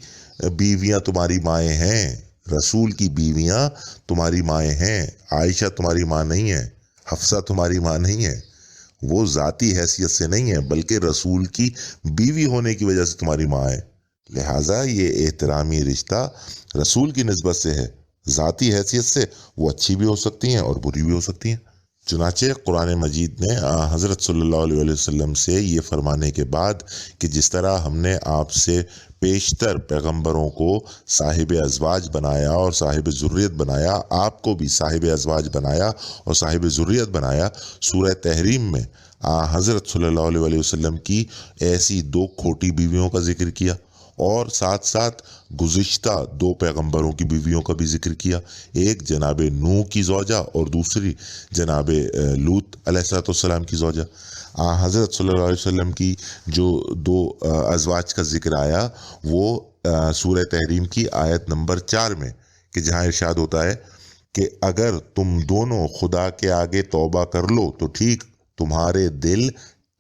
بیویاں تمہاری مائیں ہیں، رسول کی بیویاں تمہاری مائیں ہیں۔ عائشہ تمہاری ماں نہیں ہے، حفصہ تمہاری ماں نہیں ہے، وہ ذاتی حیثیت سے نہیں ہے بلکہ رسول کی بیوی ہونے کی وجہ سے تمہاری ماں ہے۔ لہٰذا یہ احترامی رشتہ رسول کی نسبت سے ہے، ذاتی حیثیت سے وہ اچھی بھی ہو سکتی ہیں اور بری بھی ہو سکتی ہیں۔ چنانچہ قرآن مجید نے حضرت صلی اللہ علیہ وسلم سے یہ فرمانے کے بعد کہ جس طرح ہم نے آپ سے پیشتر پیغمبروں کو صاحب ازواج بنایا اور صاحب ذریت بنایا، آپ کو بھی صاحب ازواج بنایا اور صاحب ذریت بنایا، سورہ تحریم میں حضرت صلی اللہ علیہ وسلم کی ایسی دو کھوٹی بیویوں کا ذکر کیا، اور ساتھ ساتھ گزشتہ دو پیغمبروں کی بیویوں کا بھی ذکر کیا، ایک جناب نوح کی زوجہ اور دوسری جناب لوط علیہ السلام کی زوجہ۔ حضرت صلی اللہ علیہ وسلم کی جو دو ازواج کا ذکر آیا وہ سورہ تحریم کی آیت نمبر 4 میں کہ جہاں ارشاد ہوتا ہے کہ اگر تم دونوں خدا کے آگے توبہ کر لو تو ٹھیک، تمہارے دل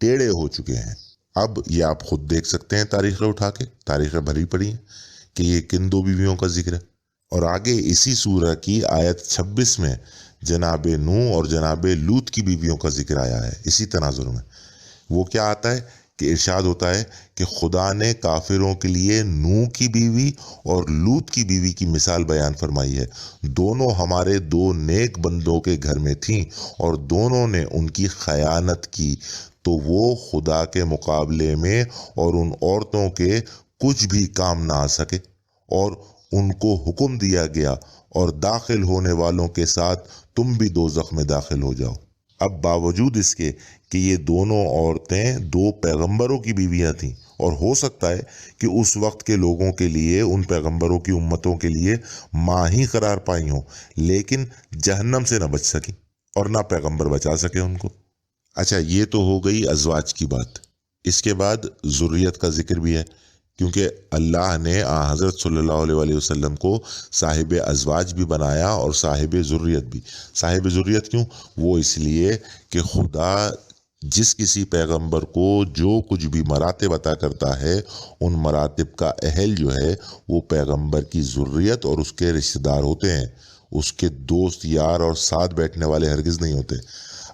ٹیڑے ہو چکے ہیں۔ اب یہ آپ خود دیکھ سکتے ہیں تاریخیں اٹھا کے، تاریخیں بھری پڑی ہیں کہ یہ کن دو بیویوں کا ذکر ہے۔ اور آگے اسی سورہ کی آیت 26 میں جناب نوح اور جناب لوط کی بیویوں کا ذکر آیا ہے اسی تناظر میں۔ وہ کیا آتا ہے کہ ارشاد ہوتا ہے کہ خدا نے کافروں کے لیے نوح کی بیوی اور لوط کی بیوی کی مثال بیان فرمائی ہے. دونوں ہمارے دو نیک بندوں کے گھر میں تھیں اور دونوں نے ان کی خیانت کی تو وہ خدا کے مقابلے میں اور ان عورتوں کے کچھ بھی کام نہ آ سکے اور ان کو حکم دیا گیا اور داخل ہونے والوں کے ساتھ تم بھی دوزخ میں داخل ہو جاؤ. اب باوجود اس کے کہ یہ دونوں عورتیں دو پیغمبروں کی بیویاں تھیں اور ہو سکتا ہے کہ اس وقت کے لوگوں کے لیے ان پیغمبروں کی امتوں کے لیے ماں ہی قرار پائی ہوں، لیکن جہنم سے نہ بچ سکی اور نہ پیغمبر بچا سکے ان کو. اچھا، یہ تو ہو گئی ازواج کی بات. اس کے بعد ذریت کا ذکر بھی ہے، کیونکہ اللہ نے حضرت صلی اللہ علیہ وآلہ وسلم کو صاحب ازواج بھی بنایا اور صاحب ذریت بھی. صاحب ذریت کیوں؟ وہ اس لیے کہ خدا جس کسی پیغمبر کو جو کچھ بھی مراتب عطا کرتا ہے ان مراتب کا اہل جو ہے وہ پیغمبر کی ذریت اور اس کے رشتہ دار ہوتے ہیں، اس کے دوست یار اور ساتھ بیٹھنے والے ہرگز نہیں ہوتے.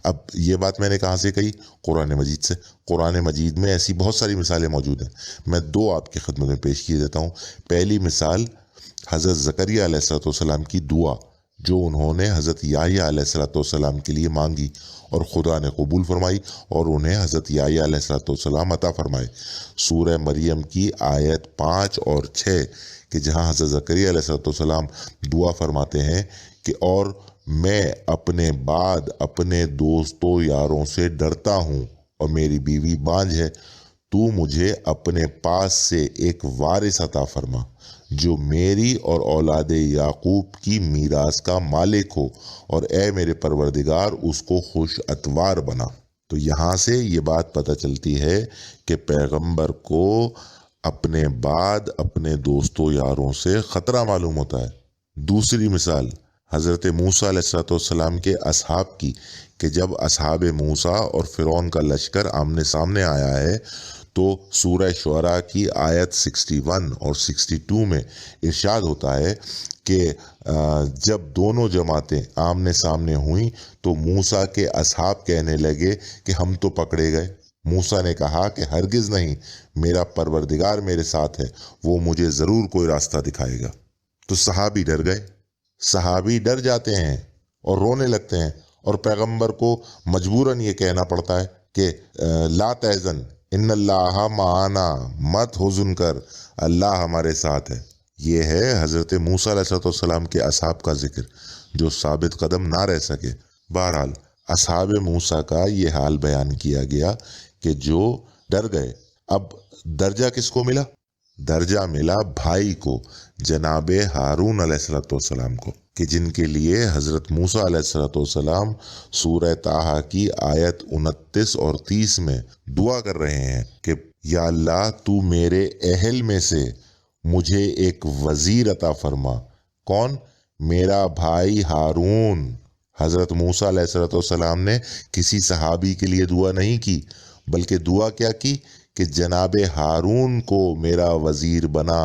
اب یہ بات میں نے کہاں سے کہی؟ قرآن مجید سے. قرآن مجید میں ایسی بہت ساری مثالیں موجود ہیں، میں دو آپ کی خدمت میں پیش کیے دیتا ہوں. پہلی مثال حضرت زکریا علیہ السلام کی دعا جو انہوں نے حضرت یحییٰ علیہ السلام کے لیے مانگی اور خدا نے قبول فرمائی اور انہیں حضرت یحییٰ علیہ السلام عطا فرمائے. سورہ مریم کی آیت 5 اور 6 کہ جہاں حضرت زکریا علیہ السلام دعا فرماتے ہیں کہ اور میں اپنے بعد اپنے دوستوں یاروں سے ڈرتا ہوں اور میری بیوی بانجھ ہے، تو مجھے اپنے پاس سے ایک وارث عطا فرما جو میری اور اولاد یعقوب کی میراث کا مالک ہو، اور اے میرے پروردگار اس کو خوش اتوار بنا. تو یہاں سے یہ بات پتہ چلتی ہے کہ پیغمبر کو اپنے بعد اپنے دوستوں یاروں سے خطرہ معلوم ہوتا ہے. دوسری مثال حضرت موسیٰ علیہ السلام کے اصحاب کی کہ جب اصحاب موسیٰ اور فرعون کا لشکر آمنے سامنے آیا ہے تو سورہ شعراء کی آیت 61 اور 62 میں ارشاد ہوتا ہے کہ جب دونوں جماعتیں آمنے سامنے ہوئیں تو موسیٰ کے اصحاب کہنے لگے کہ ہم تو پکڑے گئے. موسیٰ نے کہا کہ ہرگز نہیں، میرا پروردگار میرے ساتھ ہے، وہ مجھے ضرور کوئی راستہ دکھائے گا. تو صحابی ڈر گئے. صحابی ڈر جاتے ہیں اور رونے لگتے ہیں اور پیغمبر کو مجبوراً یہ کہنا پڑتا ہے کہ لا تحزن ان اللہ معنا، مت حزن کر، اللہ ہمارے ساتھ ہے. یہ ہے حضرت موسیٰ علیہ السلام کے اصحاب کا ذکر جو ثابت قدم نہ رہ سکے. بہرحال اصحاب موسیٰ کا یہ حال بیان کیا گیا کہ جو ڈر گئے. اب درجہ کس کو ملا؟ درجہ ملا بھائی کو، جناب ہارون علیہ السلام کو، کہ جن کے لیے حضرت موسیٰ علیہ السلام سورہ طٰہٰ کی آیت 29 اور 30 میں دعا کر رہے ہیں کہ یا اللہ تو میرے اہل میں سے مجھے ایک وزیر عطا فرما. کون؟ میرا بھائی ہارون. حضرت موسیٰ علیہ السلام نے کسی صحابی کے لیے دعا نہیں کی، بلکہ دعا کیا کی کہ جناب ہارون کو میرا وزیر بنا.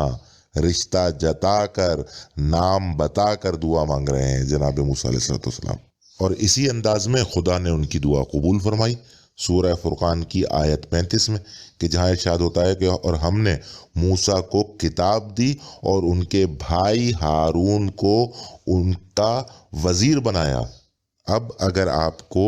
رشتہ جتا کر، نام بتا کر دعا مانگ رہے ہیں جناب موسیٰ علیہ السلام. اور اسی انداز میں خدا نے ان کی دعا قبول فرمائی سورہ فرقان کی آیت 35 میں کہ جہاں ارشاد ہوتا ہے کہ اور ہم نے موسیٰ کو کتاب دی اور ان کے بھائی ہارون کو ان کا وزیر بنایا. اب اگر آپ کو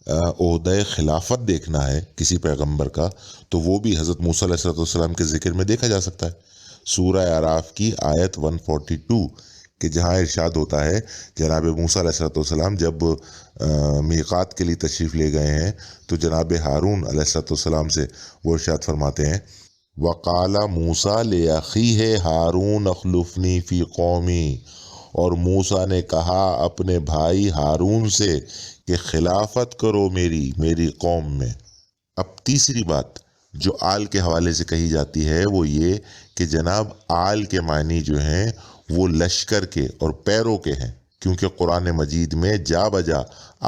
عہدہ خلافت دیکھنا ہے کسی پیغمبر کا تو وہ بھی حضرت موسیٰ علیہ السلام کے ذکر میں دیکھا جا سکتا ہے. سورہ اعراف کی آیت 142 کہ جہاں ارشاد ہوتا ہے جناب موسیٰ علیہ السلام جب میقات کے لیے تشریف لے گئے ہیں تو جناب ہارون علیہ السلام سے وہ ارشاد فرماتے ہیں وَقَالَ مُوسَىٰ لِأَخِيهِ هَارُونَ اخْلُفْنِي فِي قَوْمِي، اور موسیٰ نے کہا اپنے بھائی ہارون سے کہ خلافت کرو میری قوم میں. اب تیسری بات جو آل کے حوالے سے کہی جاتی ہے وہ یہ کہ جناب آل کے معنی جو ہیں وہ لشکر کے اور پیروں کے ہیں، کیونکہ قرآن مجید میں جا بجا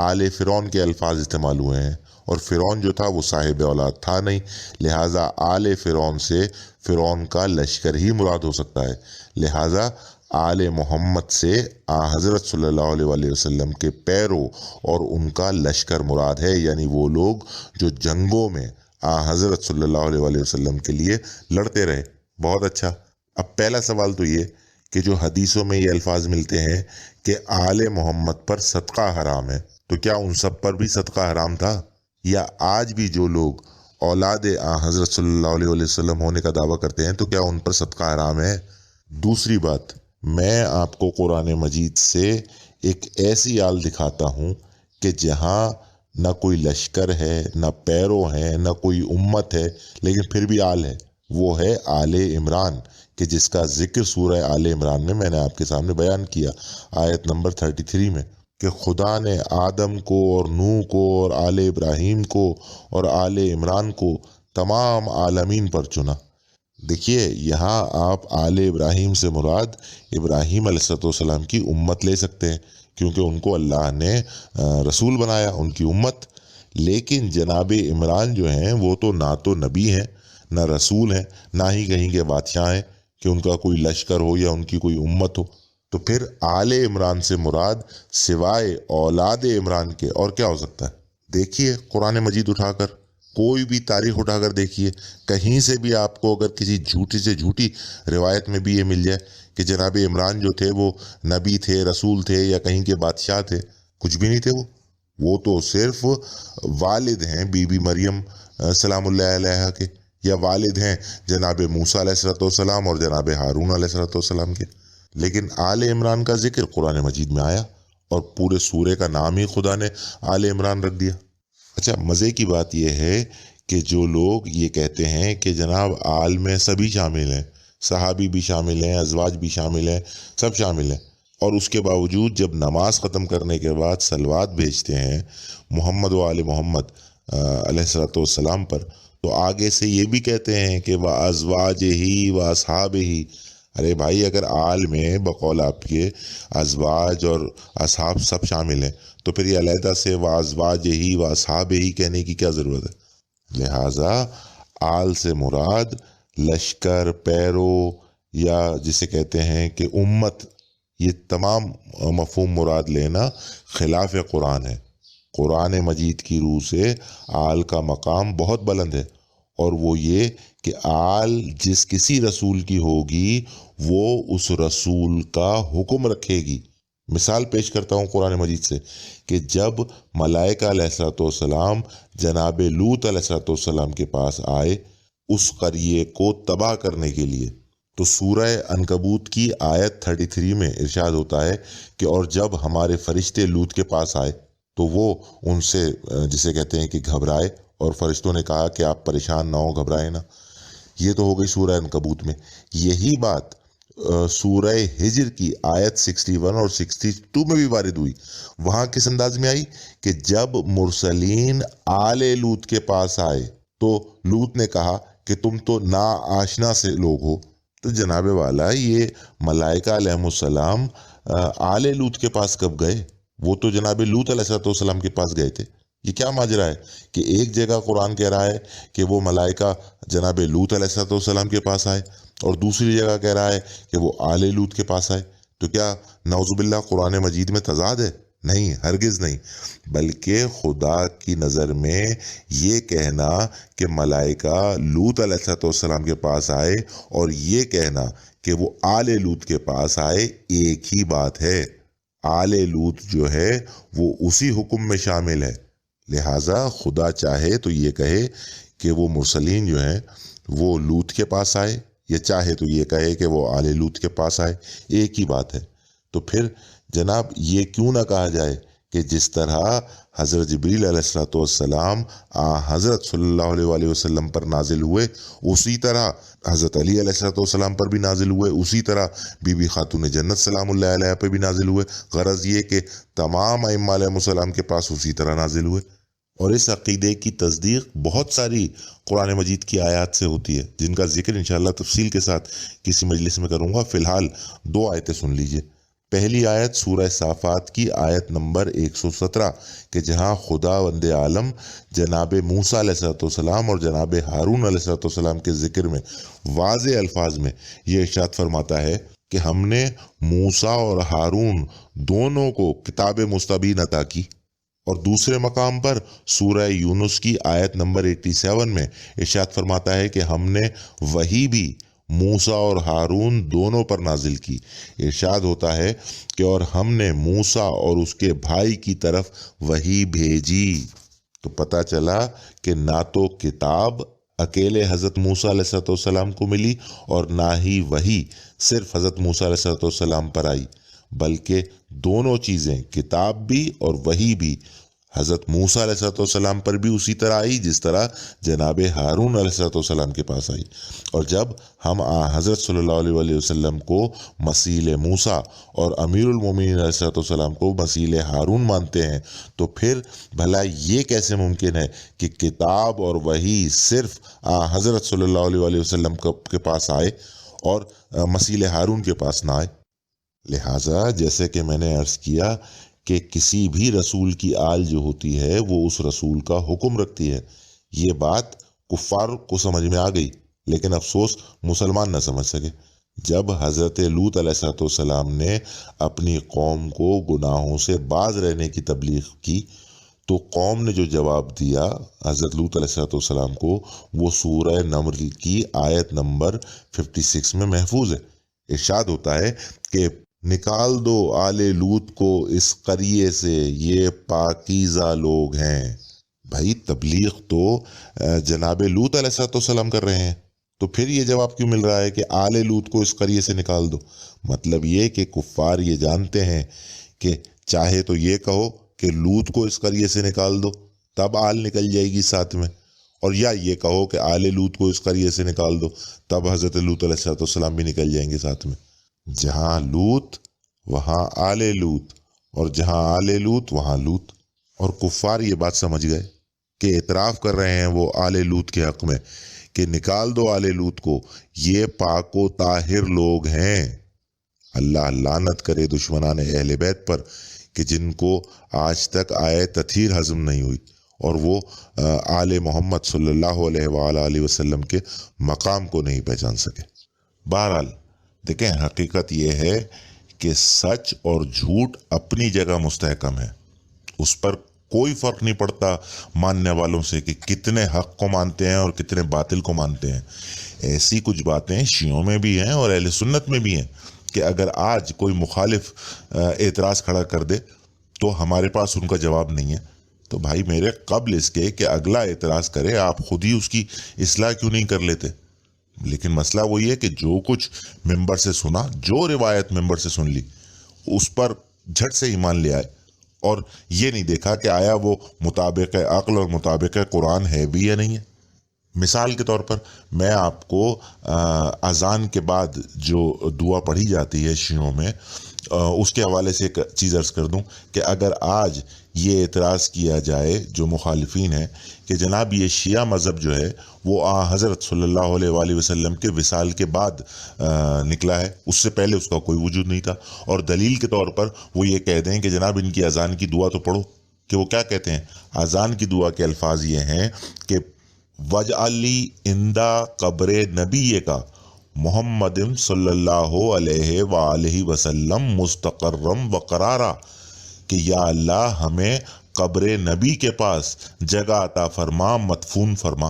آل فرعون کے الفاظ استعمال ہوئے ہیں اور فرعون جو تھا وہ صاحب اولاد تھا نہیں، لہٰذا آل فرعون سے فرعون کا لشکر ہی مراد ہو سکتا ہے. لہٰذا آل محمد سے حضرت صلی اللہ علیہ وآلہ وسلم کے پیروں اور ان کا لشکر مراد ہے، یعنی وہ لوگ جو جنگوں میں حضرت صلی اللہ علیہ وآلہ وسلم کے لیے لڑتے رہے۔ بہت اچھا۔ اب پہلا سوال تو یہ کہ جو حدیثوں میں یہ الفاظ ملتے ہیں کہ آل محمد پر صدقہ حرام ہے، تو کیا ان سب پر بھی صدقہ حرام تھا؟ یا آج بھی جو لوگ اولاد حضرت صلی اللہ علیہ وآلہ وسلم ہونے کا دعویٰ کرتے ہیں تو کیا ان پر صدقہ حرام ہے؟ دوسری بات، میں آپ کو قرآن مجید سے ایک ایسی آل دکھاتا ہوں کہ جہاں نہ کوئی لشکر ہے، نہ پیرو ہیں، نہ کوئی امت ہے، لیکن پھر بھی آل ہے۔ وہ ہے آل عمران، کہ جس کا ذکر سورہ آل عمران میں نے آپ کے سامنے بیان کیا، آیت نمبر 33 میں، کہ خدا نے آدم کو اور نوح کو اور آل ابراہیم کو اور آل عمران کو تمام عالمین پر چنا۔ دیکھیے یہاں آپ آل ابراہیم سے مراد ابراہیم علیہ السلام کی امت لے سکتے ہیں، کیونکہ ان کو اللہ نے رسول بنایا، ان کی امت۔ لیکن جناب عمران جو ہیں وہ تو نہ تو نبی ہیں، نہ رسول ہیں، نہ ہی کہیں کے بادشاہ ہیں کہ ان کا کوئی لشکر ہو یا ان کی کوئی امت ہو۔ تو پھر آل عمران سے مراد سوائے اولاد عمران کے اور کیا ہو سکتا ہے؟ دیکھیے قرآن مجید اٹھا کر، کوئی بھی تاریخ اٹھا کر دیکھیے، کہیں سے بھی آپ کو اگر کسی جھوٹی سے جھوٹی روایت میں بھی یہ مل جائے کہ جناب عمران جو تھے وہ نبی تھے، رسول تھے، یا کہیں کے بادشاہ تھے، کچھ بھی نہیں تھے۔ وہ تو صرف والد ہیں بی بی مریم سلام اللہ علیہ کے، یا والد ہیں جناب موسیٰ علیہ السلام اور جناب ہارون علیہ السلام کے۔ لیکن آل عمران کا ذکر قرآن مجید میں آیا اور پورے سورے کا نام ہی خدا نے آل عمران رکھ دیا۔ اچھا، مزے کی بات یہ ہے کہ جو لوگ یہ کہتے ہیں کہ جناب آل میں سبھی شامل ہیں، صحابی بھی شامل ہیں، ازواج بھی شامل ہیں، سب شامل ہیں، اور اس کے باوجود جب نماز ختم کرنے کے بعد صلوات بھیجتے ہیں محمد و آل محمد علیہ السلام پر، تو آگے سے یہ بھی کہتے ہیں کہ وَأَزْوَاجِهِ وَأَصْحَابِهِ۔ ارے بھائی، اگر آل میں بقول آپ کے ازواج اور اصحاب سب شامل ہیں تو پھر یہ علیحدہ سے وَأَزْوَاجِهِ وَأَصْحَابِهِ کہنے کی کیا ضرورت ہے؟ لہٰذا آل سے مراد لشکر، پیرو، یا جسے کہتے ہیں کہ امت، یہ تمام مفہوم مراد لینا خلاف قرآن ہے۔ قرآن مجید کی روح سے آل کا مقام بہت بلند ہے، اور وہ یہ کہ آل جس کسی رسول کی ہوگی وہ اس رسول کا حکم رکھے گی۔ مثال پیش کرتا ہوں قرآن مجید سے کہ جب ملائکہ علیہ السلام جناب لوط علیہ السلام کے پاس آئے اس قریے کو تباہ کرنے کے لیے، تو سورہ عنکبوت کی آیت 33 میں ارشاد ہوتا ہے کہ اور جب ہمارے فرشتے لوط کے پاس آئے تو وہ ان سے جسے کہتے ہیں کہ گھبرائے، اور فرشتوں نے کہا کہ آپ پریشان نہ ہو، گھبرائے نہ۔ یہ تو ہو گئی سورہ عنکبوت میں۔ یہی بات سورہ ہجر کی آیت 61 اور 62 میں بھی وارد ہوئی۔ وہاں کس انداز میں آئی کہ جب مرسلین آل لوط کے پاس آئے تو لوط نے کہا کہ تم تو نا آشنا سے لوگ ہو۔ تو جناب والا، یہ ملائکہ علیہ السلام آل لوط کے پاس کب گئے؟ وہ تو جناب لوط علیہ السلام کے پاس گئے تھے۔ یہ کیا ماجرا ہے کہ ایک جگہ قرآن کہہ رہا ہے کہ وہ ملائکہ جناب لوط علیہ السلام کے پاس آئے، اور دوسری جگہ کہہ رہا ہے کہ وہ آل لوط کے پاس آئے؟ تو کیا نعوذ باللہ قرآن مجید میں تضاد ہے؟ نہیں، ہرگز نہیں۔ بلکہ خدا کی نظر میں یہ کہنا کہ ملائکہ لوط علیہ السلام کے پاس آئے اور یہ کہنا کہ وہ آل لوط کے پاس آئے ایک ہی بات ہے۔ آل لوط جو ہے وہ اسی حکم میں شامل ہے۔ لہٰذا خدا چاہے تو یہ کہے کہ وہ مرسلین جو ہیں وہ لوط کے پاس آئے، یا چاہے تو یہ کہے کہ وہ آل لوط کے پاس آئے، ایک ہی بات ہے۔ تو پھر جناب یہ کیوں نہ کہا جائے کہ جس طرح حضرت جبریل علیہ السلام حضرت صلی اللہ علیہ وآلہ وسلم پر نازل ہوئے، اسی طرح حضرت علی علیہ السلام پر بھی نازل ہوئے، اسی طرح بی بی خاتون جنت سلام اللہ علیہ پہ بھی نازل ہوئے۔ غرض یہ کہ تمام ائمہ علیہ السلام کے پاس اسی طرح نازل ہوئے۔ اور اس عقیدے کی تصدیق بہت ساری قرآن مجید کی آیات سے ہوتی ہے، جن کا ذکر انشاءاللہ تفصیل کے ساتھ کسی مجلس میں کروں گا۔ فی الحال 2 آیتیں سن لیجئے۔ پہلی آیت سورہ صافات کی آیت نمبر 117 کہ جہاں خدا وند عالم جناب موسیٰ علیہ السلام اور جناب ہارون علیہ السلام کے ذکر میں واضح الفاظ میں یہ ارشاد فرماتا ہے کہ ہم نے موسیٰ اور ہارون دونوں کو کتاب مستبین عطا کی۔ اور دوسرے مقام پر سورہ یونس کی آیت نمبر 87 میں ارشاد فرماتا ہے کہ ہم نے وحی بھی موسیٰ اور ہارون دونوں پر نازل کی۔ ارشاد ہوتا ہے کہ اور ہم نے موسیٰ اور اس کے بھائی کی طرف وحی بھیجی۔ تو پتہ چلا کہ نہ تو کتاب اکیلے حضرت موسیٰ علیہ السلام کو ملی اور نہ ہی وحی صرف حضرت موسیٰ علیہ السلام پر آئی، بلکہ دونوں چیزیں، کتاب بھی اور وحی بھی، حضرت موسیٰ علیہ السلام پر بھی اسی طرح آئی جس طرح جناب ہارون علیہ السلام کے پاس آئی۔ اور جب ہم حضرت صلی اللہ علیہ وسلم کو مثیل موسیٰ اور امیر المومنین علیہ السلام کو مثیل ہارون مانتے ہیں تو پھر بھلا یہ کیسے ممکن ہے کہ کتاب اور وحی صرف حضرت صلی اللہ علیہ وسلم کے پاس آئے اور مثیل ہارون کے پاس نہ آئے؟ لہٰذا جیسے کہ میں نے عرض کیا کہ کسی بھی رسول کی آل جو ہوتی ہے وہ اس رسول کا حکم رکھتی ہے۔ یہ بات کفار کو سمجھ میں آ گئی، لیکن افسوس مسلمان نہ سمجھ سکے۔ جب حضرت لوط علیہ السلام نے اپنی قوم کو گناہوں سے باز رہنے کی تبلیغ کی تو قوم نے جو جواب دیا حضرت لوط علیہ السلام کو، وہ سورہ نمل کی آیت نمبر 56 میں محفوظ ہے۔ ارشاد ہوتا ہے کہ نکال دو آل لوط کو اس قریے سے، یہ پاکیزہ لوگ ہیں۔ بھائی تبلیغ تو جناب لوط علیہ السلام کر رہے ہیں، تو پھر یہ جواب کیوں مل رہا ہے کہ آل لوط کو اس قریے سے نکال دو؟ مطلب یہ کہ کفار یہ جانتے ہیں کہ چاہے تو یہ کہو کہ لوط کو اس قریے سے نکال دو، تب آل نکل جائے گی ساتھ میں، اور یا یہ کہو کہ آل لوط کو اس قریے سے نکال دو، تب حضرت لوط علیہ السلام بھی نکل جائیں گے ساتھ میں۔ جہاں لوط وہاں آل لوط، اور جہاں آل لوط وہاں لوط۔ اور کفار یہ بات سمجھ گئے کہ اعتراف کر رہے ہیں وہ آل لوط کے حق میں کہ نکال دو آل لوط کو، یہ پاک و طاہر لوگ ہیں۔ اللہ لعنت کرے دشمنان اہل بیت پر کہ جن کو آج تک آئے تطہیر ہضم نہیں ہوئی اور وہ آل محمد صلی اللہ علیہ وآلہ وسلم کے مقام کو نہیں پہچان سکے۔ بہرحال دیکھیں، حقیقت یہ ہے کہ سچ اور جھوٹ اپنی جگہ مستحکم ہے، اس پر کوئی فرق نہیں پڑتا ماننے والوں سے کہ کتنے حق کو مانتے ہیں اور کتنے باطل کو مانتے ہیں۔ ایسی کچھ باتیں شیعوں میں بھی ہیں اور اہل سنت میں بھی ہیں کہ اگر آج کوئی مخالف اعتراض کھڑا کر دے تو ہمارے پاس ان کا جواب نہیں ہے، تو بھائی میرے قبل اس کے کہ اگلا اعتراض کرے آپ خود ہی اس کی اصلاح کیوں نہیں کر لیتے؟ لیکن مسئلہ وہی ہے کہ جو کچھ ممبر سے سنا، جو روایت ممبر سے سن لی، اس پر جھٹ سے ایمان لے آئے اور یہ نہیں دیکھا کہ آیا وہ مطابق عقل اور مطابق قرآن ہے بھی یا نہیں ہے۔ مثال کے طور پر میں آپ کو اذان کے بعد جو دعا پڑھی جاتی ہے شیعوں میں، اس کے حوالے سے ایک چیز عرض کر دوں کہ اگر آج یہ اعتراض کیا جائے جو مخالفین ہیں کہ جناب یہ شیعہ مذہب جو ہے وہ حضرت صلی اللہ علیہ وآلہ وسلم کے وصال کے بعد نکلا ہے، اس سے پہلے اس کا کوئی وجود نہیں تھا، اور دلیل کے طور پر وہ یہ کہہ دیں کہ جناب ان کی اذان کی دعا تو پڑھو، کہ وہ کیا کہتے ہیں؟ اذان کی دعا کے الفاظ یہ ہیں کہ وَجْعَلْ لِي عِنْدَ قبر نبی کا محمد صلی اللہ علیہ وآلہ وسلم مستقرم وقرارا، کہ یا اللہ ہمیں قبر نبی کے پاس جگہ عطا فرما، مدفون فرما۔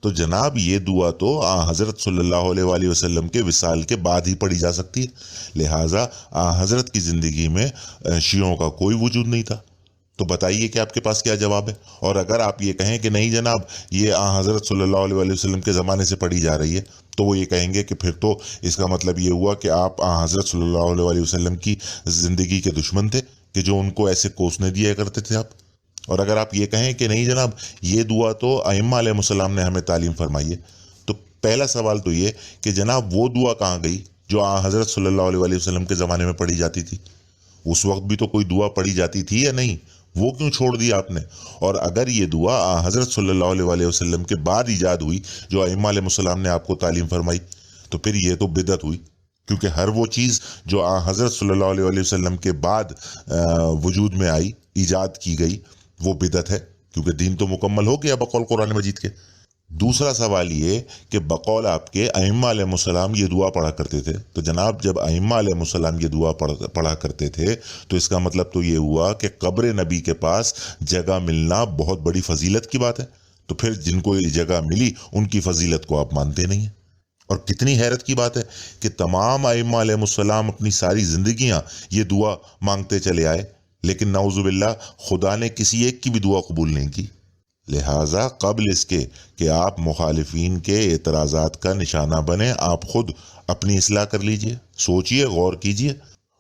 تو جناب یہ دعا تو حضرت صلی اللہ علیہ وآلہ وسلم کے وصال کے بعد ہی پڑھی جا سکتی ہے، لہٰذا حضرت کی زندگی میں شیعوں کا کوئی وجود نہیں تھا۔ تو بتائیے کہ آپ کے پاس کیا جواب ہے؟ اور اگر آپ یہ کہیں کہ نہیں جناب یہ حضرت صلی اللہ علیہ وآلہ وسلم کے زمانے سے پڑھی جا رہی ہے، تو وہ یہ کہیں گے کہ پھر تو اس کا مطلب یہ ہوا کہ آپ حضرت صلی اللہ علیہ وآلہ وسلم کی زندگی کے دشمن تھے کہ جو ان کو ایسے کوسنے دیا کرتے تھے آپ۔ اور اگر آپ یہ کہیں کہ نہیں جناب یہ دعا تو ائمہ علیہ السلام نے ہمیں تعلیم فرمائی ہے، تو پہلا سوال تو یہ کہ جناب وہ دعا کہاں گئی جو حضرت صلی اللہ علیہ وآلہ وسلم کے زمانے میں پڑھی جاتی تھی؟ اس وقت بھی تو کوئی دعا پڑھی جاتی تھی یا نہیں؟ وہ کیوں چھوڑ دیا آپ نے؟ اور اگر یہ دعا حضرت صلی اللہ علیہ وآلہ وسلم کے بعد ایجاد ہوئی جو ائمہ علیہ السلام نے آپ کو تعلیم فرمائی، تو پھر یہ تو بدعت ہوئی، کیونکہ ہر وہ چیز جو حضرت صلی اللہ علیہ وآلہ وسلم کے بعد وجود میں آئی، ایجاد کی گئی، وہ بدعت ہے، کیونکہ دین تو مکمل ہو گیا بقول قرآن مجید کے۔ دوسرا سوال یہ کہ بقول آپ کے ائمہ علیہ السلام یہ دعا پڑھا کرتے تھے، تو جناب جب ائمہ علیہ السلام یہ دعا پڑھا کرتے تھے تو اس کا مطلب تو یہ ہوا کہ قبر نبی کے پاس جگہ ملنا بہت بڑی فضیلت کی بات ہے، تو پھر جن کو یہ جگہ ملی ان کی فضیلت کو آپ مانتے نہیں ہیں۔ اور کتنی حیرت کی بات ہے کہ تمام ائمہ علیہ السلام اپنی ساری زندگیاں یہ دعا مانگتے چلے آئے، لیکن نعوذ باللہ خدا نے کسی ایک کی بھی دعا قبول نہیں کی۔ لہٰذا قبل اس کے کہ آپ مخالفین کے اعتراضات کا نشانہ بنیں، آپ خود اپنی اصلاح کر لیجئے، سوچئے، غور کیجئے۔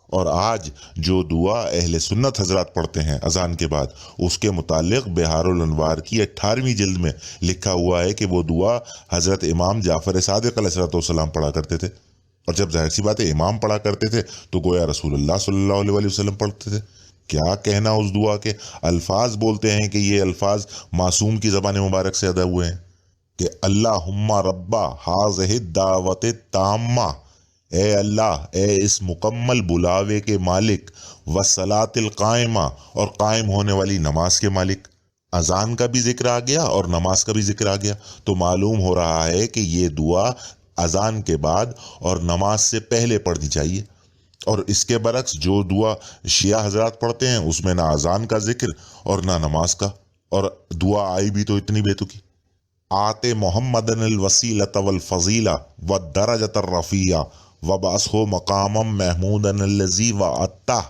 اور آج جو دعا اہل سنت حضرات پڑھتے ہیں اذان کے بعد، اس کے متعلق بہار الانوار کی 18ویں جلد میں لکھا ہوا ہے کہ وہ دعا حضرت امام جعفر صادق علیہ السلام پڑھا کرتے تھے، اور جب ظاہر سی بات ہے امام پڑھا کرتے تھے تو گویا رسول اللہ صلی اللہ علیہ وسلم پڑھتے تھے۔ کیا کہنا اس دعا کے، الفاظ بولتے ہیں کہ یہ الفاظ معصوم کی زبان مبارک سے ادا ہوئے ہیں کہ اللہم ربا ہذہ الدعوت التامہ، اے اللہ، اے اس مکمل بلاوے کے مالک، والصلاۃ القائمہ، اور قائم ہونے والی نماز کے مالک۔ اذان کا بھی ذکر آ گیا اور نماز کا بھی ذکر آ گیا، تو معلوم ہو رہا ہے کہ یہ دعا اذان کے بعد اور نماز سے پہلے پڑھنی چاہیے۔ اور اس کے برعکس جو دعا شیعہ حضرات پڑھتے ہیں اس میں نہ اذان کا ذکر اور نہ نماز کا، اور دعا آئی بھی تو اتنی بیتکی، آتے محمد الوسیلۃ والفضیلہ والدرجۃ الرفیعہ وبعثہ مقاما محمودا الذی وعدتہ،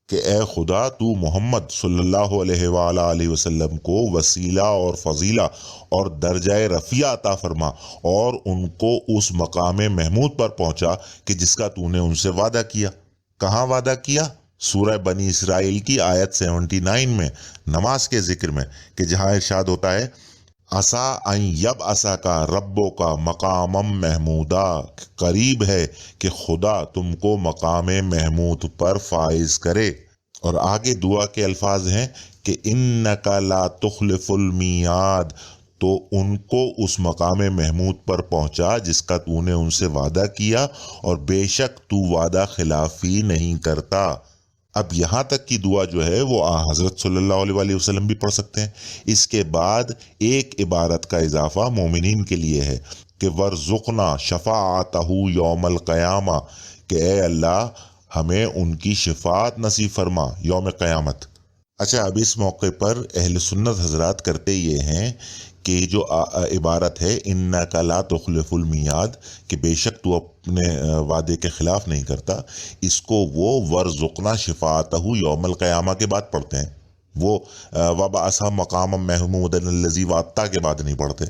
کہ اے خدا تو محمد صلی اللہ علیہ وآلہ وسلم کو وسیلہ اور فضیلہ اور درجہ رفیع عطا فرما، اور ان کو اس مقام محمود پر پہنچا کہ جس کا تو نے ان سے وعدہ کیا۔ کہاں وعدہ کیا؟ سورہ بنی اسرائیل کی آیت 79 میں، نماز کے ذکر میں، کہ جہاں ارشاد ہوتا ہے عسیٰ ان یبعثک کا ربو کا مقام محمودا، قریب ہے کہ خدا تم کو مقام محمود پر فائز کرے۔ اور آگے دعا کے الفاظ ہیں کہ انک لا تخلف المیعاد، تو ان کو اس مقام محمود پر پہنچا جس کا تو نے ان سے وعدہ کیا، اور بے شک تو وعدہ خلافی نہیں کرتا۔ اب یہاں تک کی دعا جو ہے وہ حضرت صلی اللہ علیہ وسلم بھی پڑھ سکتے ہیں۔ اس کے بعد ایک عبارت کا اضافہ مومنین کے لیے ہے کہ ورزقنا شفاعتہ یوم القیامہ، کہ اے اللہ ہمیں ان کی شفاعت نصیب فرما یوم قیامت۔ اچھا، اب اس موقع پر اہل سنت حضرات کرتے یہ ہیں کہ جو عبارت ہے انک لا تخلف المیعاد، کہ بے شک تو اپنے وعدے کے خلاف نہیں کرتا، اس کو وہ ورزقنا شفاعتہ یوم القیامہ کے بعد پڑھتے ہیں، وہ وبعثہ مقاما محمودا الذی وعدتہ کے بعد نہیں پڑھتے۔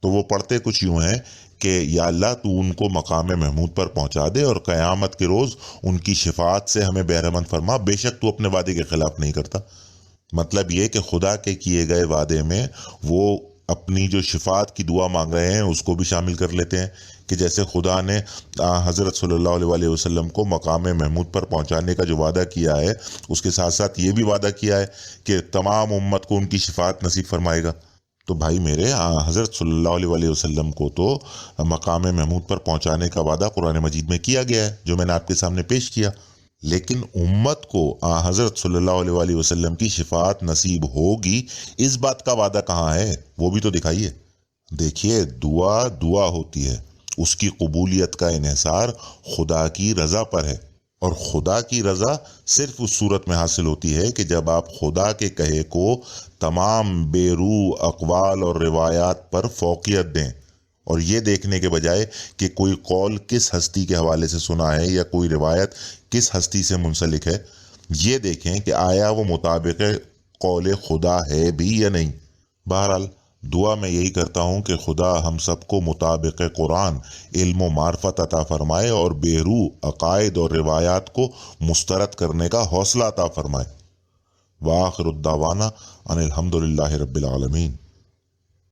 تو وہ پڑھتے کچھ یوں ہیں کہ یا اللہ تو ان کو مقام محمود پر پہنچا دے اور قیامت کے روز ان کی شفاعت سے ہمیں بہرمند فرما، بے شک تو اپنے وعدے کے خلاف نہیں کرتا۔ مطلب یہ کہ خدا کے کیے گئے وعدے میں وہ اپنی جو شفاعت کی دعا مانگ رہے ہیں اس کو بھی شامل کر لیتے ہیں، کہ جیسے خدا نے حضرت صلی اللہ علیہ وسلم کو مقام محمود پر پہنچانے کا جو وعدہ کیا ہے، اس کے ساتھ ساتھ یہ بھی وعدہ کیا ہے کہ تمام امت کو ان کی شفاعت نصیب فرمائے گا۔ تو بھائی میرے، حضرت صلی اللہ علیہ وسلم کو تو مقام محمود پر پہنچانے کا وعدہ قرآن مجید میں کیا گیا ہے جو میں نے آپ کے سامنے پیش کیا، لیکن امت کو حضرت صلی اللہ علیہ وسلم کی شفاعت نصیب ہوگی، اس بات کا وعدہ کہاں ہے؟ وہ بھی تو دکھائیے۔ دیکھیے، دعا ہوتی ہے، اس کی قبولیت کا انحصار خدا کی رضا پر ہے، اور خدا کی رضا صرف اس صورت میں حاصل ہوتی ہے کہ جب آپ خدا کے کہے کو تمام بے روح اقوال اور روایات پر فوقیت دیں، اور یہ دیکھنے کے بجائے کہ کوئی قول کس ہستی کے حوالے سے سنا ہے یا کوئی روایت کس ہستی سے منسلک ہے، یہ دیکھیں کہ آیا وہ مطابق قول خدا ہے بھی یا نہیں۔ بہرحال دعا میں یہی کرتا ہوں کہ خدا ہم سب کو مطابق قرآن علم و معرفت عطا فرمائے اور بے روح عقائد اور روایات کو مسترد کرنے کا حوصلہ عطا فرمائے۔ وآخر الدعوانا ان الحمد للہ رب العالمین۔